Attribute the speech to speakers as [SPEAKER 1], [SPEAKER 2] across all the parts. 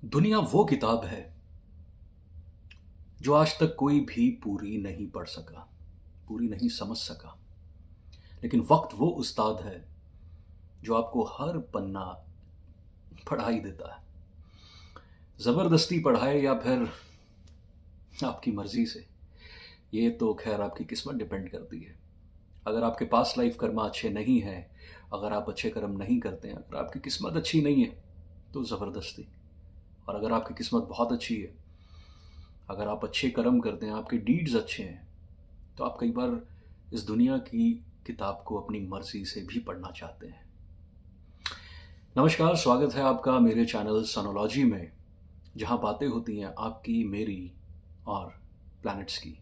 [SPEAKER 1] दुनिया वो किताब है जो आज तक कोई भी पूरी नहीं पढ़ सका, पूरी नहीं समझ सका। लेकिन वक्त वो उस्ताद है जो आपको हर पन्ना पढ़ा ही देता है। ज़बरदस्ती पढ़ाए या फिर आपकी मर्ज़ी से, ये तो ख़ैर आपकी किस्मत डिपेंड करती है। अगर आपके पास्ट लाइफ़ कर्मा अच्छे नहीं हैं, अगर आप अच्छे कर्म नहीं करते हैं, अगर आपकी किस्मत अच्छी नहीं है, तो ज़बरदस्ती। और अगर आपकी किस्मत बहुत अच्छी है, अगर आप अच्छे कर्म करते हैं, आपके डीड्स अच्छे हैं, तो आप कई बार इस दुनिया की किताब को अपनी मर्ज़ी से भी पढ़ना चाहते हैं। नमस्कार, स्वागत है आपका मेरे चैनल सोनोलॉजी में, जहाँ बातें होती हैं आपकी, मेरी और प्लैनेट्स की।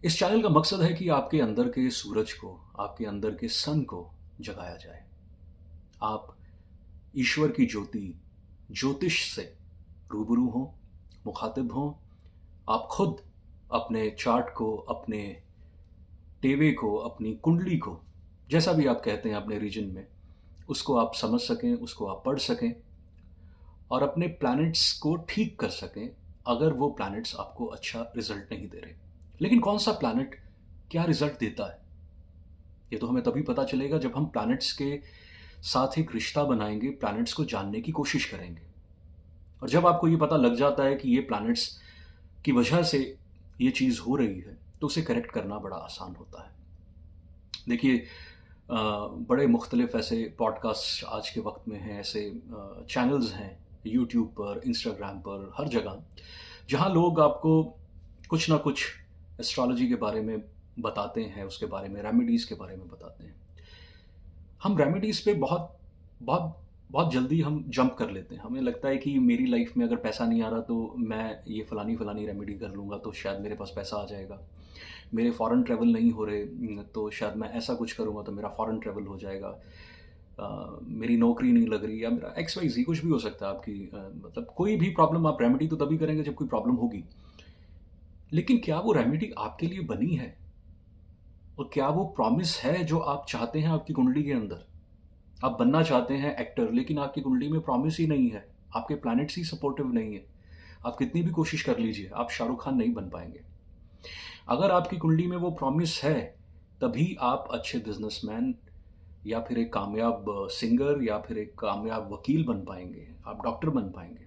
[SPEAKER 1] इस चैनल का मकसद है कि आपके अंदर के सूरज को, आपके अंदर के सन को जगाया जाए। आप ईश्वर की ज्योति, ज्योतिष से रूबरू हों, मुखातिब हों। आप खुद अपने चार्ट को, अपने टेवे को, अपनी कुंडली को, जैसा भी आप कहते हैं अपने रीजन में, उसको आप समझ सकें, उसको आप पढ़ सकें और अपने प्लैनेट्स को ठीक कर सकें अगर वो प्लैनेट्स आपको अच्छा रिजल्ट नहीं दे रहे। लेकिन कौन सा प्लैनेट क्या रिजल्ट देता है, ये तो हमें तभी पता चलेगा जब हम प्लैनेट्स के साथ एक रिश्ता बनाएंगे, प्लैनेट्स को जानने की कोशिश करेंगे। और जब आपको ये पता लग जाता है कि ये प्लैनेट्स की वजह से ये चीज़ हो रही है, तो उसे करेक्ट करना बड़ा आसान होता है। देखिए, बड़े मुख्तलिफ ऐसे पॉडकास्ट आज के वक्त में हैं, ऐसे चैनल्स हैं यूट्यूब पर, इंस्टाग्राम पर, हर जगह, जहाँ लोग आपको कुछ ना कुछ एस्ट्रोलॉजी के बारे में बताते हैं, उसके बारे में, रेमेडीज़ के बारे में बताते हैं। हम रेमेडीज़ पे बहुत बहुत बहुत जल्दी हम जंप कर लेते हैं। हमें लगता है कि मेरी लाइफ में अगर पैसा नहीं आ रहा तो मैं ये फ़लानी फ़लानी रेमेडी कर लूँगा तो शायद मेरे पास पैसा आ जाएगा। मेरे फ़ॉरेन ट्रैवल नहीं हो रहे, तो शायद मैं ऐसा कुछ करूँगा तो मेरा फ़ॉरेन ट्रैवल हो जाएगा। मेरी नौकरी नहीं लग रही या मेरा एक्स वाई ज़ी कुछ भी हो सकता है आपकी, मतलब कोई भी प्रॉब्लम, आप रेमेडी तो तभी करेंगे जब कोई प्रॉब्लम होगी। लेकिन क्या वो रेमेडी आपके लिए बनी है? और क्या वो प्रॉमिस है जो आप चाहते हैं आपकी कुंडली के अंदर? आप बनना चाहते हैं एक्टर, लेकिन आपकी कुंडली में प्रॉमिस ही नहीं है, आपके प्लैनेट्स ही सपोर्टिव नहीं है। आप कितनी भी कोशिश कर लीजिए, आप शाहरुख खान नहीं बन पाएंगे। अगर आपकी कुंडली में वो प्रॉमिस है, तभी आप अच्छे बिजनेसमैन या फिर एक कामयाब सिंगर या फिर एक कामयाब वकील बन पाएंगे, आप डॉक्टर बन पाएंगे।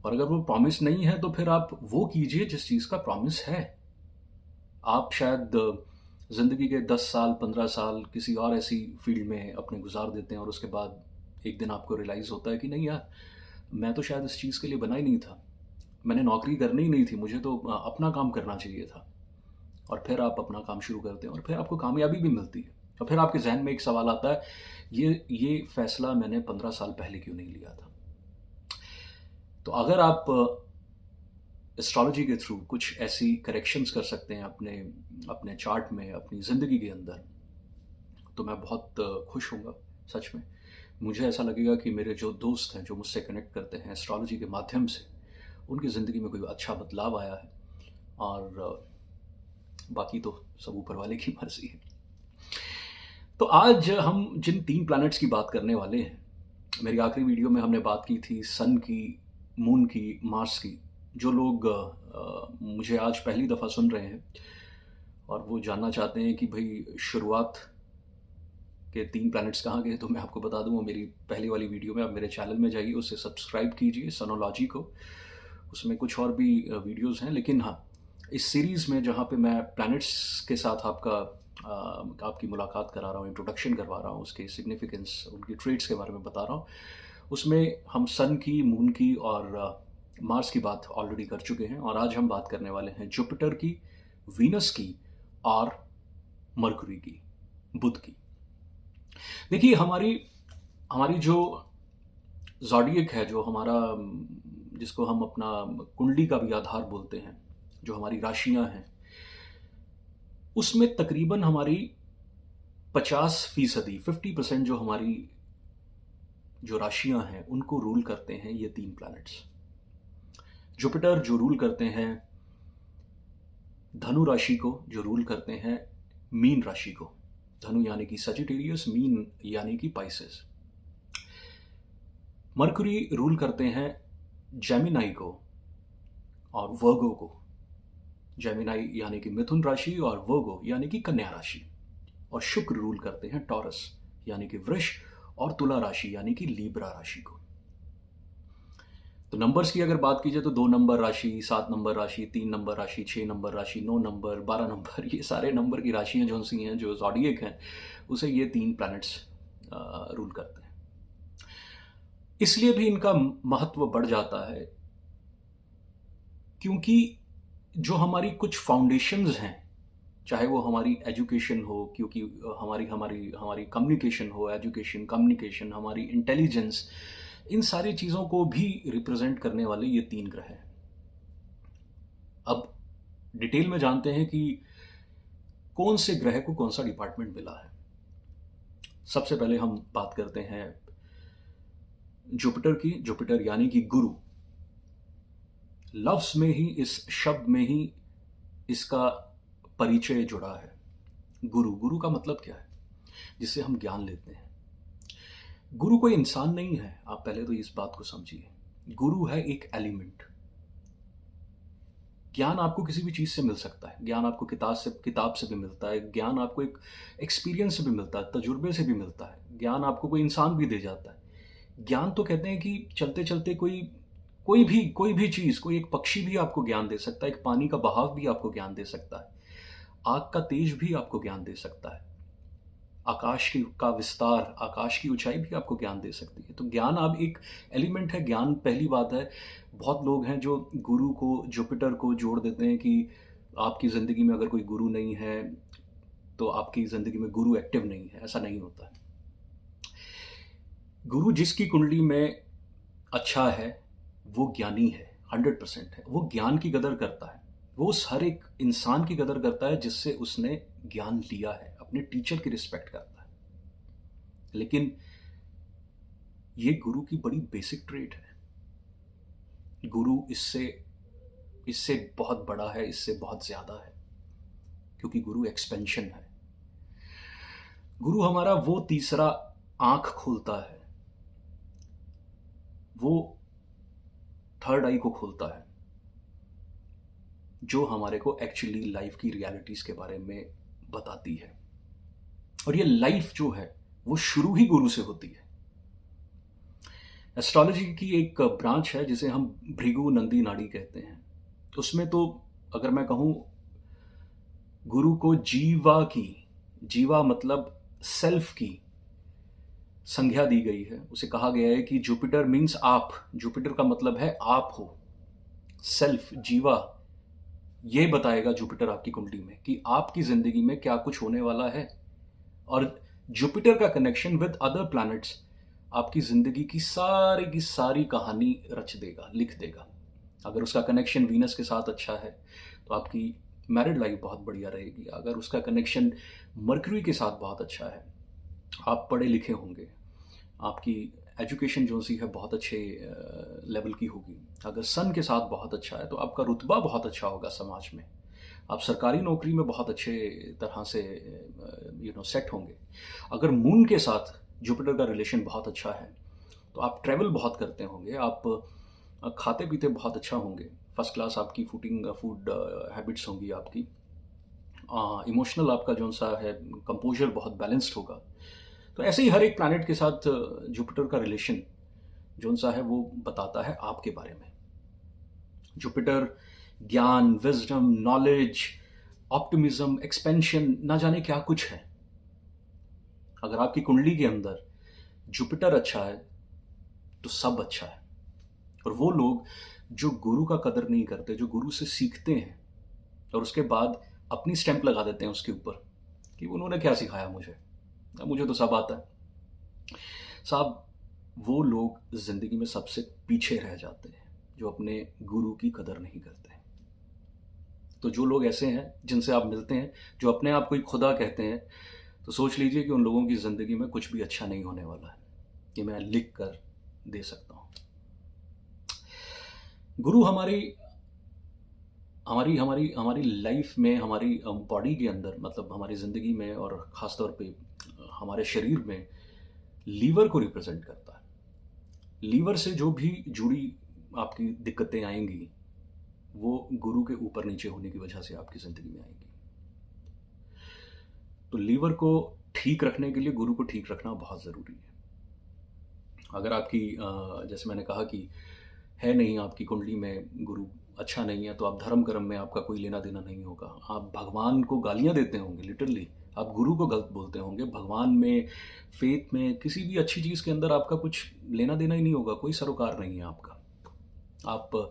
[SPEAKER 1] और अगर वो प्रॉमिस नहीं है, तो फिर आप वो कीजिए जिस चीज़ का प्रॉमिस है। आप शायद ज़िंदगी के 10 साल, 15 साल किसी और ऐसी फील्ड में अपने गुजार देते हैं और उसके बाद एक दिन आपको रियलाइज़ होता है कि नहीं यार, मैं तो शायद इस चीज़ के लिए बना ही नहीं था। मैंने नौकरी करनी ही नहीं थी, मुझे तो अपना काम करना चाहिए था। और फिर आप अपना काम शुरू करते हैं और फिर आपको कामयाबी भी मिलती है। और फिर आपके ज़हन में एक सवाल आता है, ये फ़ैसला मैंने 15 साल पहले क्यों नहीं लिया था? तो अगर आप एस्ट्रोलॉजी के थ्रू कुछ ऐसी करेक्शंस कर सकते हैं अपने अपने चार्ट में, अपनी ज़िंदगी के अंदर, तो मैं बहुत खुश होऊँगा, सच में। मुझे ऐसा लगेगा कि मेरे जो दोस्त हैं, जो मुझसे कनेक्ट करते हैं एस्ट्रोलॉजी के माध्यम से, उनकी ज़िंदगी में कोई अच्छा बदलाव आया है। और बाकी तो सब ऊपर वाले की मर्ज़ी है। तो आज हम जिन 3 प्लैनेट्स की बात करने वाले हैं, मेरी आखिरी वीडियो में हमने बात की थी सन की, मून की, मार्स की। जो लोग मुझे आज पहली दफ़ा सुन रहे हैं और वो जानना चाहते हैं कि भई शुरुआत के 3 प्लैनेट्स कहाँ गए, तो मैं आपको बता दूँ, वो मेरी पहली वाली वीडियो में, आप मेरे चैनल में जाइए, उसे सब्सक्राइब कीजिए, सोनोलॉजी को। उसमें कुछ और भी वीडियोज़ हैं, लेकिन हाँ, इस सीरीज़ में जहाँ पे मैं प्लैनेट्स के साथ आपकी मुलाकात करा रहा हूँ, इंट्रोडक्शन करवा रहा हूँ, उसके सिग्निफिकेंस, उनकी ट्रेट्स के बारे में बता रहा हूँ, उसमें हम सन की, मून की और मार्स की बात ऑलरेडी कर चुके हैं। और आज हम बात करने वाले हैं जुपिटर की, वीनस की और मरकुरी की, बुध की। देखिए, हमारी हमारी जो ज़ोडिएक है, जो हमारा जिसको हम अपना कुंडली का भी आधार बोलते हैं, जो हमारी राशियाँ हैं, उसमें तकरीबन हमारी 50% 50% जो हमारी जो राशियाँ हैं, उनको रूल करते हैं ये 3 प्लैनेट्स। जुपिटर जो रूल करते हैं धनु राशि को, जो रूल करते हैं मीन राशि को। धनु यानी कि सजिटेरियस, मीन यानी कि पाइसेस। मरकुरी रूल करते हैं जेमिनाई को और वर्गो को। जेमिनाई यानी कि मिथुन राशि और वर्गो यानी कि कन्या राशि। और शुक्र रूल करते हैं टॉरस यानी कि वृष और तुला राशि यानी कि लीब्रा राशि को। तो नंबर्स की अगर बात की जाए तो 2 नंबर राशि, 7 नंबर राशि, 3 नंबर राशि, 6 नंबर राशि, 9 नंबर, 12 नंबर, ये सारे नंबर की राशियां जो सी हैं, जो ज़ोडिएक हैं, उसे ये 3 प्लैनेट्स रूल करते हैं। इसलिए भी इनका महत्व बढ़ जाता है क्योंकि जो हमारी कुछ फाउंडेशंस हैं, चाहे वो हमारी एजुकेशन हो, क्योंकि हमारी हमारी हमारी कम्युनिकेशन हो, एजुकेशन, कम्युनिकेशन, हमारी इंटेलिजेंस, इन सारी चीज़ों को भी रिप्रेजेंट करने वाले ये 3 ग्रह हैं। अब डिटेल में जानते हैं कि कौन से ग्रह को कौन सा डिपार्टमेंट मिला है। सबसे पहले हम बात करते हैं जुपिटर की। जुपिटर यानी कि गुरु। लफ्ज में ही, इस शब्द में ही इसका परिचय जुड़ा है। गुरु, गुरु का मतलब क्या है? जिससे हम ज्ञान लेते हैं। गुरु कोई इंसान नहीं है, आप पहले तो इस बात को समझिए। गुरु है एक एलिमेंट। ज्ञान आपको किसी भी चीज से मिल सकता है। ज्ञान आपको किताब से भी मिलता है। ज्ञान आपको एक एक्सपीरियंस से भी मिलता है, तजुर्बे से भी मिलता है। ज्ञान आपको कोई इंसान भी दे जाता है। ज्ञान तो कहते हैं कि चलते चलते कोई भी चीज, कोई एक पक्षी भी आपको ज्ञान दे सकता है। एक पानी का बहाव भी आपको ज्ञान दे सकता है। आग का तेज भी आपको ज्ञान दे सकता है। का विस्तार, आकाश की ऊंचाई भी आपको ज्ञान दे सकती है। तो ज्ञान अब एक एलिमेंट है। ज्ञान पहली बात है। बहुत लोग हैं जो गुरु को, जुपिटर को जोड़ देते हैं कि आपकी ज़िंदगी में अगर कोई गुरु नहीं है तो आपकी ज़िंदगी में गुरु एक्टिव नहीं है। ऐसा नहीं होता है। गुरु जिसकी कुंडली में अच्छा है वो ज्ञानी है, 100% है। वो ज्ञान की कदर करता है। वो उस हर एक इंसान की कदर करता है जिससे उसने ज्ञान लिया है। अपने टीचर की रिस्पेक्ट करता है। लेकिन ये गुरु की बड़ी बेसिक ट्रेट है। गुरु इससे इससे बहुत बड़ा है, इससे बहुत ज्यादा है, क्योंकि गुरु एक्सपेंशन है। गुरु हमारा वो तीसरा आंख खोलता है, वो थर्ड आई को खोलता है, जो हमारे को एक्चुअली लाइफ की रियलिटीज के बारे में बताती है। और ये लाइफ जो है वो शुरू ही गुरु से होती है। एस्ट्रोलॉजी की एक ब्रांच है जिसे हम भृगु नंदी नाड़ी कहते हैं। उसमें तो अगर मैं कहूं, गुरु को जीवा मतलब सेल्फ की संज्ञा दी गई है। उसे कहा गया है कि जुपिटर मीन्स आप। जुपिटर का मतलब है आप हो, सेल्फ, जीवा। ये बताएगा जुपिटर आपकी कुंडली में कि आपकी जिंदगी में क्या कुछ होने वाला है। और जुपिटर का कनेक्शन विद अदर प्लैनेट्स आपकी जिंदगी की सारी कहानी रच देगा, लिख देगा। अगर उसका कनेक्शन वीनस के साथ अच्छा है तो आपकी मैरिड लाइफ बहुत बढ़िया रहेगी। अगर उसका कनेक्शन मर्क्यूरी के साथ बहुत अच्छा है, आप पढ़े लिखे होंगे, आपकी एजुकेशन जो सी है बहुत अच्छे लेवल की होगी। अगर सन के साथ बहुत अच्छा है तो आपका रुतबा बहुत अच्छा होगा समाज में। आप सरकारी नौकरी में बहुत अच्छे तरह से सेट होंगे। अगर मून के साथ जुपिटर का रिलेशन बहुत अच्छा है तो आप ट्रैवल बहुत करते होंगे, आप खाते पीते बहुत अच्छा होंगे, फर्स्ट क्लास आपकी फूड हैबिट्स होंगी आपकी। इमोशनल आपका जो सा है कंपोजर बहुत बैलेंस्ड होगा। तो ऐसे ही हर एक प्लैनेट के साथ जुपिटर का रिलेशन जो सा है वो बताता है आपके बारे में। जुपिटर ज्ञान, विजडम, नॉलेज, ऑप्टिमिज्म, एक्सपेंशन, ना जाने क्या कुछ है। अगर आपकी कुंडली के अंदर जुपिटर अच्छा है तो सब अच्छा है। और वो लोग जो गुरु का कदर नहीं करते, जो गुरु से सीखते हैं और उसके बाद अपनी स्टैंप लगा देते हैं उसके ऊपर कि उन्होंने क्या सिखाया मुझे तो सब आता है साहब, वो लोग जिंदगी में सबसे पीछे रह जाते हैं जो अपने गुरु की कदर नहीं करते। तो जो लोग ऐसे हैं जिनसे आप मिलते हैं, जो अपने आप को ही खुदा कहते हैं, तो सोच लीजिए कि उन लोगों की जिंदगी में कुछ भी अच्छा नहीं होने वाला है। ये मैं लिख कर दे सकता हूं। गुरु हमारी हमारी हमारी हमारी लाइफ में, हमारी बॉडी के अंदर, मतलब हमारी ज़िंदगी में और ख़ास तौर पे हमारे शरीर में लीवर को रिप्रेजेंट करता है। लीवर से जो भी जुड़ी आपकी दिक्कतें आएंगी वो गुरु के ऊपर नीचे होने की वजह से आपकी ज़िंदगी में आएंगी। तो लीवर को ठीक रखने के लिए गुरु को ठीक रखना बहुत ज़रूरी है। अगर आपकी जैसे मैंने कहा कि है नहीं, आपकी कुंडली में गुरु अच्छा नहीं है, तो आप धर्म कर्म में आपका कोई लेना देना नहीं होगा। आप भगवान को गालियाँ देते होंगे, लिटरली आप गुरु को गलत बोलते होंगे। भगवान में, फेथ में, किसी भी अच्छी चीज़ के अंदर आपका कुछ लेना देना ही नहीं होगा, कोई सरोकार नहीं है आपका। आप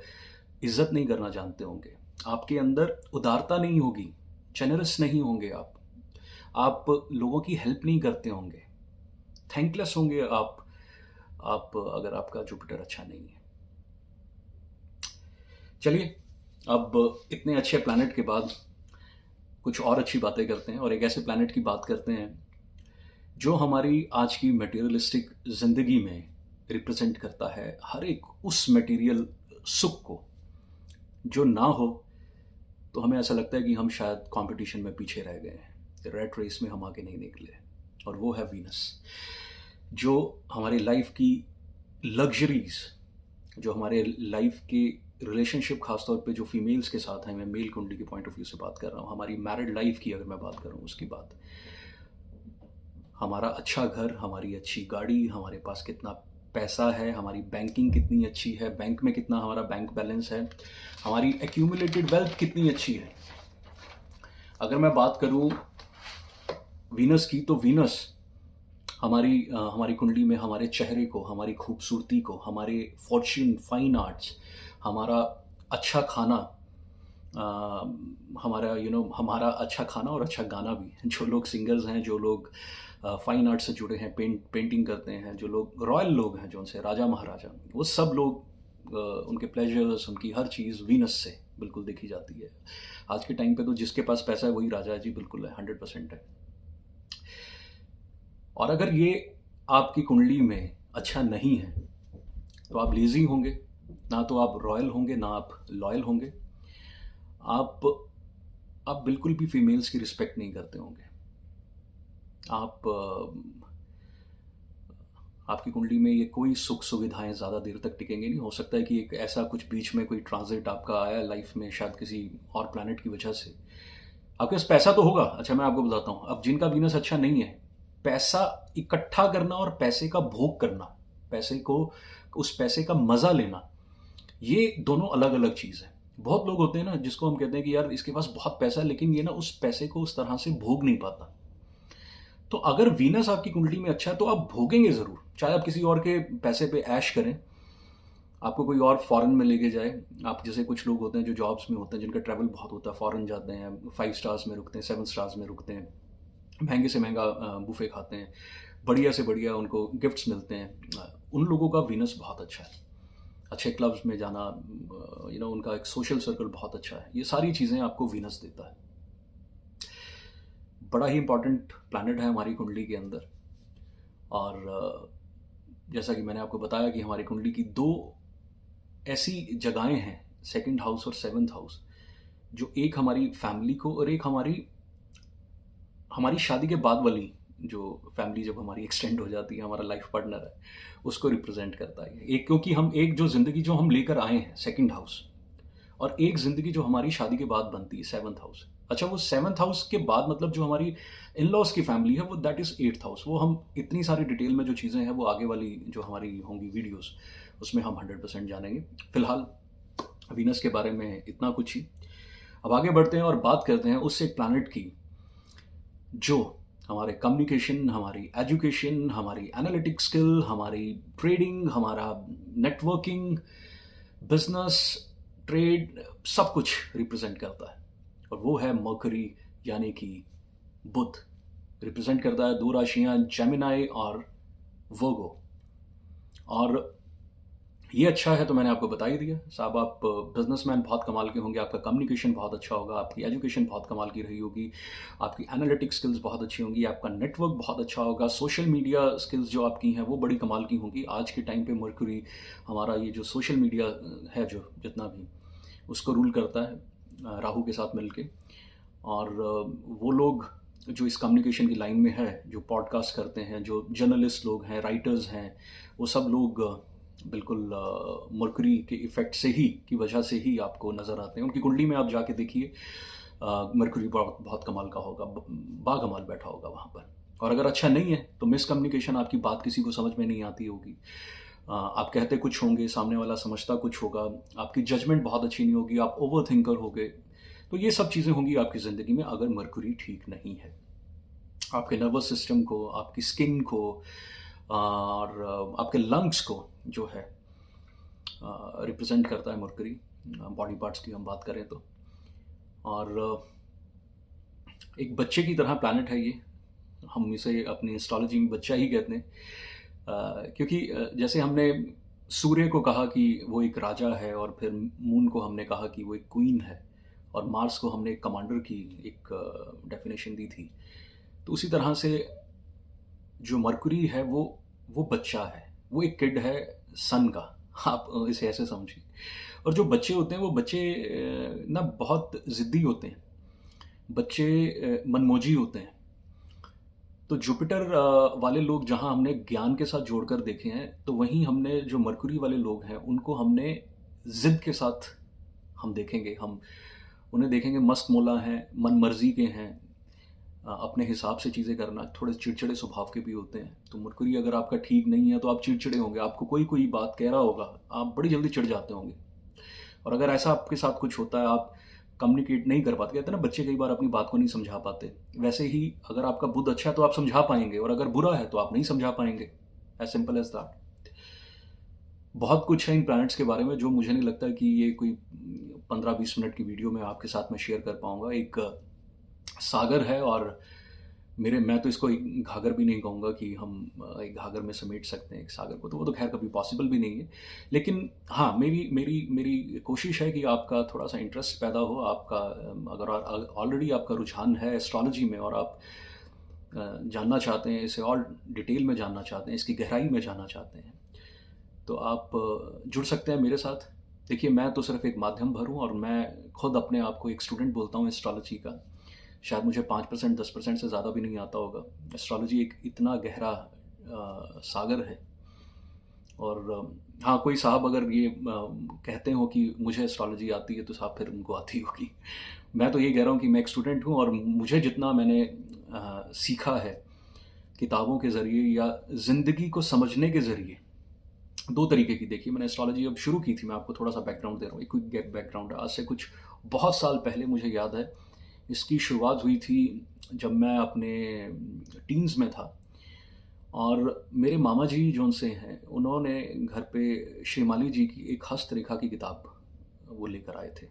[SPEAKER 1] इज्जत नहीं करना जानते होंगे, आपके अंदर उदारता नहीं होगी, जेनरस नहीं होंगे आप लोगों की हेल्प नहीं करते होंगे, थैंकलेस होंगे आप अगर आपका जुपिटर अच्छा नहीं है। चलिए, अब इतने अच्छे प्लैनेट के बाद कुछ और अच्छी बातें करते हैं और एक ऐसे प्लैनेट की बात करते हैं जो हमारी आज की मटेरियलिस्टिक ज़िंदगी में रिप्रेजेंट करता है हर एक उस मटेरियल सुख को जो ना हो तो हमें ऐसा लगता है कि हम शायद कंपटीशन में पीछे रह गए हैं, रेट रेस में हम आगे नहीं निकले। और वो है वीनस, जो हमारी लाइफ की लग्जरीज, जो हमारे लाइफ के रिलेशनशिप, खासतौर पे जो फीमेल्स के साथ हैं, मैं मेल कुंडली के पॉइंट ऑफ व्यू से बात कर रहा हूँ, हमारी मैरिड लाइफ की अगर मैं बात करूँ उसकी बात, हमारा अच्छा घर, हमारी अच्छी गाड़ी, हमारे पास कितना पैसा है, हमारी बैंकिंग कितनी अच्छी है, बैंक में कितना हमारा बैंक बैलेंस है, हमारी एक्यूमुलेटेड वेल्थ कितनी अच्छी है। अगर मैं बात करूँ वीनस की, तो वीनस हमारी कुंडली में हमारे चेहरे को, हमारी खूबसूरती को, हमारे फॉर्च्यून, फाइन आर्ट्स, हमारा अच्छा खाना, हमारा अच्छा खाना और अच्छा गाना भी। जो लोग सिंगर्स हैं, जो लोग फाइन आर्ट से जुड़े हैं, पेंटिंग करते हैं, जो लोग रॉयल लोग हैं, जो उनसे राजा महाराजा, वो सब लोग उनके प्लेजर्स, उनकी हर चीज़ वीनस से बिल्कुल देखी जाती है। आज के टाइम पे तो जिसके पास पैसा है वही राजा है जी, बिल्कुल है, 100% है। और अगर ये आपकी कुंडली में अच्छा नहीं है तो आप लेज़ी होंगे, ना तो आप रॉयल होंगे, ना आप लॉयल होंगे। आप बिल्कुल भी फीमेल्स की रिस्पेक्ट नहीं करते होंगे। आपकी कुंडली में ये कोई सुख सुविधाएं ज़्यादा देर तक टिकेंगे नहीं। हो सकता है कि एक ऐसा कुछ बीच में कोई ट्रांजिट आपका आया लाइफ में, शायद किसी और प्लैनेट की वजह से। आपके पास पैसा तो होगा। अच्छा, मैं आपको बताता हूँ, अब जिनका वीनस अच्छा नहीं है, पैसा इकट्ठा करना और पैसे का भोग करना, पैसे को, उस पैसे का मज़ा लेना, ये दोनों अलग अलग चीज़ है। बहुत लोग होते हैं ना जिसको हम कहते हैं कि यार इसके पास बहुत पैसा है, लेकिन ये ना उस पैसे को उस तरह से भोग नहीं पाता। तो अगर वीनस आपकी कुंडली में अच्छा है तो आप भोगेंगे ज़रूर, चाहे आप किसी और के पैसे पे ऐश करें, आपको कोई और फॉरेन में लेके जाए। आप जैसे कुछ लोग होते हैं जो जॉब्स में होते हैं, जिनका ट्रैवल बहुत होता है, फॉरेन जाते हैं, 5 स्टार्स में रुकते हैं, 7 स्टार्स में रुकते हैं, महंगे से महंगा बुफे खाते हैं, बढ़िया से बढ़िया उनको गिफ्ट्स मिलते हैं। उन लोगों का वीनस बहुत अच्छा है। अच्छे क्लब्स में जाना, उनका एक सोशल सर्कल बहुत अच्छा है। ये सारी चीज़ें आपको वीनस देता है। बड़ा ही इंपॉर्टेंट प्लैनेट है हमारी कुंडली के अंदर। और जैसा कि मैंने आपको बताया कि हमारी कुंडली की 2 ऐसी जगहें हैं, 2nd हाउस और 7th हाउस, जो एक हमारी फैमिली को और एक हमारी शादी के बाद वाली जो फैमिली, जब हमारी एक्सटेंड हो जाती है, हमारा लाइफ पार्टनर है, उसको रिप्रेजेंट करता है। एक, क्योंकि हम एक जो ज़िंदगी जो हम लेकर आए हैं 2nd हाउस, और एक ज़िंदगी जो हमारी शादी के बाद बनती है 7th हाउस। अच्छा, वो 7th हाउस के बाद मतलब जो हमारी इन लॉज की फैमिली है, वो दैट इज़ 8th हाउस। वो हम इतनी सारी डिटेल में जो चीज़ें हैं वो आगे वाली जो हमारी होंगी वीडियोस, उसमें हम 100% जानेंगे। फिलहाल वीनस के बारे में इतना कुछ ही। अब आगे बढ़ते हैं और बात करते हैं उस एक प्लैनेट की जो हमारे कम्युनिकेशन, हमारी एजुकेशन, हमारी एनालिटिक स्किल, हमारी ट्रेडिंग, हमारा नेटवर्किंग, बिजनेस, ट्रेड, सब कुछ रिप्रेजेंट करता है। और वो है मरकरी, यानी कि बुध। रिप्रेजेंट करता है 2 राशियां, जेमिनाई और वर्गो। और ये अच्छा है तो मैंने आपको बता ही दिया साहब। आप बिजनेसमैन बहुत कमाल के होंगे, आपका कम्युनिकेशन बहुत अच्छा होगा, आपकी एजुकेशन बहुत कमाल की रही होगी, आपकी एनालिटिक स्किल्स बहुत अच्छी होंगी, आपका नेटवर्क बहुत अच्छा होगा, सोशल मीडिया स्किल्स जो आपकी हैं वो बड़ी कमाल की होंगी। आज के टाइम पे मरकरी हमारा ये जो सोशल मीडिया है, जो जितना भी उसको रूल करता है राहु के साथ मिलके। और वो लोग जो इस कम्युनिकेशन की लाइन में है, जो पॉडकास्ट करते हैं, जो जर्नलिस्ट लोग हैं, राइटर्स हैं, वो सब लोग बिल्कुल मरकरी के इफ़ेक्ट से ही की वजह से ही आपको नज़र आते हैं। उनकी कुंडली में आप जाके देखिए, मरकरी बहुत बहुत कमाल का होगा, बाकमाल बैठा होगा वहाँ पर। और अगर अच्छा नहीं है तो मिसकम्युनिकेशन, आपकी बात किसी को समझ में नहीं आती होगी। आप कहते कुछ होंगे, सामने वाला समझता कुछ होगा, आपकी जजमेंट बहुत अच्छी नहीं होगी, आप ओवर थिंकर होगे। तो ये सब चीज़ें होंगी आपकी ज़िंदगी में अगर मरकरी ठीक नहीं है। आपके नर्वस सिस्टम को, आपकी स्किन को और आपके लंग्स को जो है रिप्रेजेंट करता है मरकरी, बॉडी पार्ट्स की हम बात करें तो। और एक बच्चे की तरह प्लैनेट है ये, हम इसे अपनी एस्ट्रोलॉजी में बच्चा ही कहते हैं। क्योंकि जैसे हमने सूर्य को कहा कि वो एक राजा है, और फिर मून को हमने कहा कि वो एक क्वीन है, और मार्स को हमने एक कमांडर की एक डेफिनेशन दी थी। तो उसी तरह से जो मरकुरी है वो बच्चा है, वो एक किड है सन का। आप इसे ऐसे समझिए। और जो बच्चे होते हैं वो बच्चे ना बहुत ज़िद्दी होते हैं, बच्चे मनमोजी होते हैं। तो जुपिटर वाले लोग जहाँ हमने ज्ञान के साथ जोड़कर देखे हैं, तो वहीं हमने जो मरकुरी वाले लोग हैं उनको हमने ज़िद के साथ हम देखेंगे। हम उन्हें देखेंगे मस्त मौला हैं, मन मर्जी के हैं, अपने हिसाब से चीज़ें करना, थोड़े चिड़चिड़े स्वभाव के भी होते हैं। तो मरकुरी अगर आपका ठीक नहीं है तो आप चिड़चिड़े होंगे, आपको कोई कोई बात कह रहा होगा, आप बड़ी जल्दी चिढ़ जाते होंगे। और अगर ऐसा आपके साथ कुछ होता है, आप कम्युनिकेट नहीं कर पाते, कहते हैं ना बच्चे कई बार अपनी बात को नहीं समझा पाते, वैसे ही अगर आपका बुद्ध अच्छा है तो आप समझा पाएंगे, और अगर बुरा है तो आप नहीं समझा पाएंगे। As simple as that. बहुत कुछ है इन प्लैनेट्स के बारे में जो मुझे नहीं लगता कि ये कोई 15-20 मिनट की वीडियो में आपके साथ में शेयर कर पाऊंगा। एक सागर है, और मैं तो इसको एक घाघर भी नहीं कहूँगा कि हम एक घाघर में समेट सकते हैं एक सागर को, तो वो तो खैर कभी पॉसिबल भी नहीं है। लेकिन हाँ, मेरी मेरी मेरी कोशिश है कि आपका थोड़ा सा इंटरेस्ट पैदा हो। आपका अगर ऑलरेडी आपका रुझान है एस्ट्रोलॉजी में, और आप जानना चाहते हैं इसे, और डिटेल में जानना चाहते हैं, इसकी गहराई में जानना चाहते हैं, तो आप जुड़ सकते हैं मेरे साथ। देखिए, मैं तो सिर्फ एक माध्यम भर हूँ, और मैं खुद अपने आप को एक स्टूडेंट बोलता हूँ एस्ट्रोलॉजी का। शायद मुझे 5% 10% से ज़्यादा भी नहीं आता होगा। एस्ट्रोलॉजी एक इतना गहरा सागर है। और हाँ, कोई साहब अगर ये कहते हो कि मुझे एस्ट्रोलॉजी आती है, तो साहब फिर उनको आती होगी। मैं तो ये कह रहा हूँ कि मैं एक स्टूडेंट हूँ, और मुझे जितना मैंने सीखा है किताबों के ज़रिए या ज़िंदगी को समझने के ज़रिए, दो तरीके की। देखिए, मैंने एस्ट्रोलॉजी अब शुरू की थी, मैं आपको थोड़ा सा बैकग्राउंड दे रहा हूँ, एक क्विक बैकग्राउंड। आज से कुछ बहुत साल पहले मुझे याद है, इसकी शुरुआत हुई थी जब मैं अपने टीन्स में था। और मेरे मामा जी जो उनसे हैं, उन्होंने घर पे श्रीमाली जी की एक हस्तरेखा की किताब वो लेकर आए थे।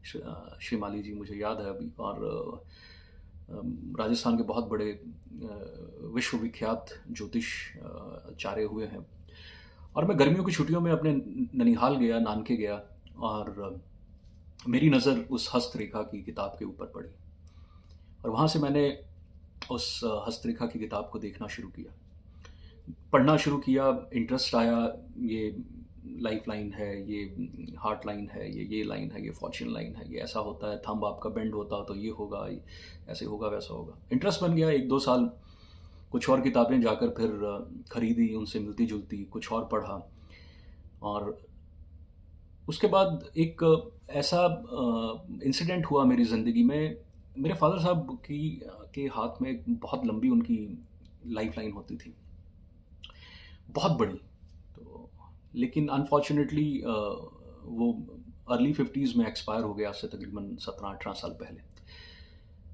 [SPEAKER 1] श्रीमाली जी मुझे याद है अभी। और राजस्थान के बहुत बड़े विश्वविख्यात ज्योतिष आचार्य हुए हैं। और मैं गर्मियों की छुट्टियों में अपने ननिहाल गया, नानके गया, और मेरी नज़र उस हस्तरेखा की किताब के ऊपर पड़ी, और वहाँ से मैंने उस हस्तरेखा की किताब को देखना शुरू किया, पढ़ना शुरू किया। इंटरेस्ट आया, ये लाइफ लाइन है, ये हार्ट लाइन है, ये लाइन है, ये फॉर्च्यून लाइन है, ये ऐसा होता है, थंब आपका बेंड होता तो ये होगा, ऐसे होगा, वैसा होगा। इंटरेस्ट बन गया। 1-2 साल कुछ और किताबें जाकर फिर खरीदी, उनसे मिलती जुलती कुछ और पढ़ा। और उसके बाद एक ऐसा इंसिडेंट हुआ मेरी ज़िंदगी में। मेरे फादर साहब के हाथ में एक बहुत लंबी उनकी लाइफ लाइन होती थी, बहुत बड़ी। तो लेकिन अनफॉर्चुनेटली वो अर्ली 50s में एक्सपायर हो गया, आज से तकरीबन 17-18 साल पहले।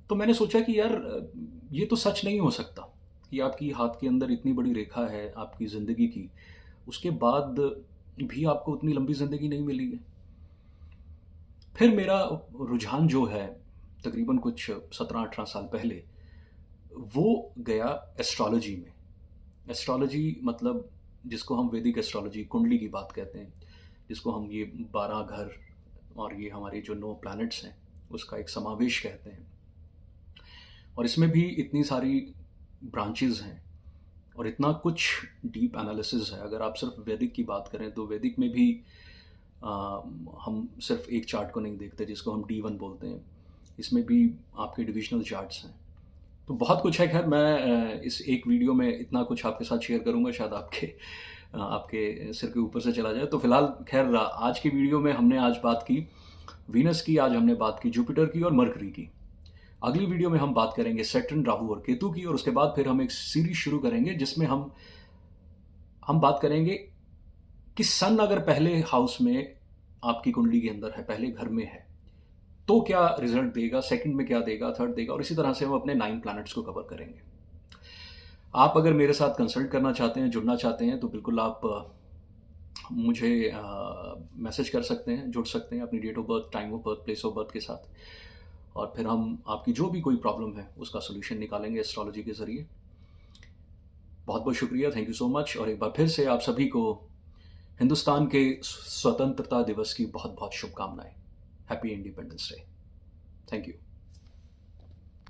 [SPEAKER 1] तो मैंने सोचा कि यार, ये तो सच नहीं हो सकता कि आपकी हाथ के अंदर इतनी बड़ी रेखा है आपकी ज़िंदगी की, उसके बाद भी आपको उतनी लंबी ज़िंदगी नहीं मिली है। फिर मेरा रुझान जो है तकरीबन कुछ 17-18 साल पहले, वो गया एस्ट्रोलॉजी में। एस्ट्रोलॉजी मतलब जिसको हम वैदिक एस्ट्रोलॉजी, कुंडली की बात कहते हैं, जिसको हम ये 12 घर और ये हमारे जो 9 प्लैनेट्स हैं उसका एक समावेश कहते हैं। और इसमें भी इतनी सारी ब्रांचेस हैं और इतना कुछ डीप एनालिसिस है। अगर आप सिर्फ वैदिक की बात करें तो वैदिक में भी हम सिर्फ एक चार्ट को नहीं देखते जिसको हम D1 बोलते हैं, इसमें भी आपके डिविजनल चार्ट्स हैं। तो बहुत कुछ है। खैर, मैं इस एक वीडियो में इतना कुछ आपके साथ शेयर करूंगा, शायद आपके आपके सिर के ऊपर से चला जाए। तो फिलहाल खैर आज की वीडियो में हमने आज बात की वीनस की, आज हमने बात की जुपिटर की और मरकरी की। अगली वीडियो में हम बात करेंगे सैटर्न, राहु और केतु की, और उसके बाद फिर हम एक सीरीज शुरू करेंगे जिसमें हम बात करेंगे कि सन अगर पहले हाउस में आपकी कुंडली के अंदर है, पहले घर में है, तो क्या रिजल्ट देगा, सेकंड में क्या देगा, थर्ड देगा, और इसी तरह से हम अपने 9 प्लैनेट्स को कवर करेंगे। आप अगर मेरे साथ कंसल्ट करना चाहते हैं, जुड़ना चाहते हैं, तो बिल्कुल आप मुझे मैसेज कर सकते हैं, जुड़ सकते हैं अपनी date of birth, time of birth, place of birth के साथ, और फिर हम आपकी जो भी कोई प्रॉब्लम है उसका सोल्यूशन निकालेंगे एस्ट्रोलॉजी के ज़रिए। बहुत बहुत शुक्रिया, थैंक यू सो मच। और एक बार फिर से आप सभी को हिंदुस्तान के स्वतंत्रता दिवस की बहुत बहुत शुभकामनाएं। Happy independence day. Thank you.